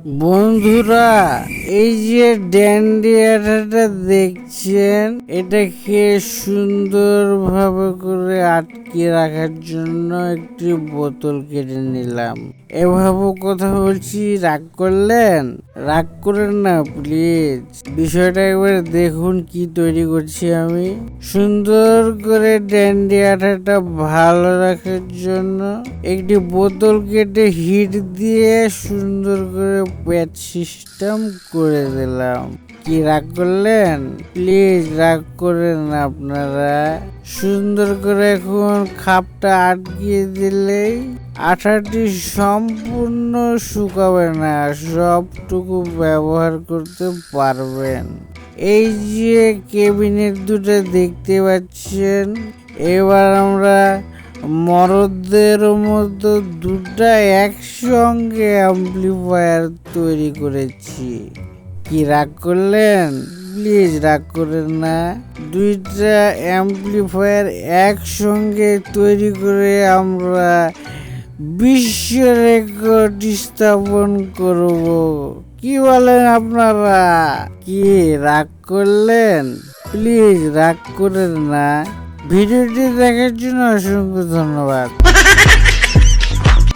বন্ধুরা, এই যে ড্যান্ডিয়াটা দেখছেন, এটাকে সুন্দরভাবে করে আটকে রাখার জন্য একটি বোতল কেটে নিলাম। এভাবে কথা বলছি, রাগ করলেন? রাগ করেন না প্লিজ। বিষয়টা একবার দেখুন কি তৈরি করছি আমি। সুন্দর করে ড্যান্ডিয়াটা ভালো রাখার জন্য একটি বোতল কেটে হিট দিয়ে সুন্দর করে প্যাচ সিস্টেম করে দিলাম। কি রাগ করলেন? প্লিজ রাগ করেন না আপনারা। সুন্দর করে এখন খাপটা আটকিয়ে দিলেই আঠাটি সম্পূর্ণ শুকাবে না, সবটুকু ব্যবহার করতে পারবেন। এই যে কেবিনেট দুটো দেখতে পাচ্ছেন, এবার আমরা মরদদের মতো দুটা একসঙ্গে অ্যাম্পলিফায়ার তৈরি করেছি। কি রাগ করলেন? প্লিজ রাগ করেন না। দুইটা অ্যাম্পলিফায়ার একসঙ্গে তৈরি করে আমরা বিশ্ব রেকর্ড স্থাপন করব। কি বলেন আপনারা? কি রাগ করলেন? প্লিজ রাগ করেন না। ভিডিওটি দেখার জন্য অসংখ্য ধন্যবাদ।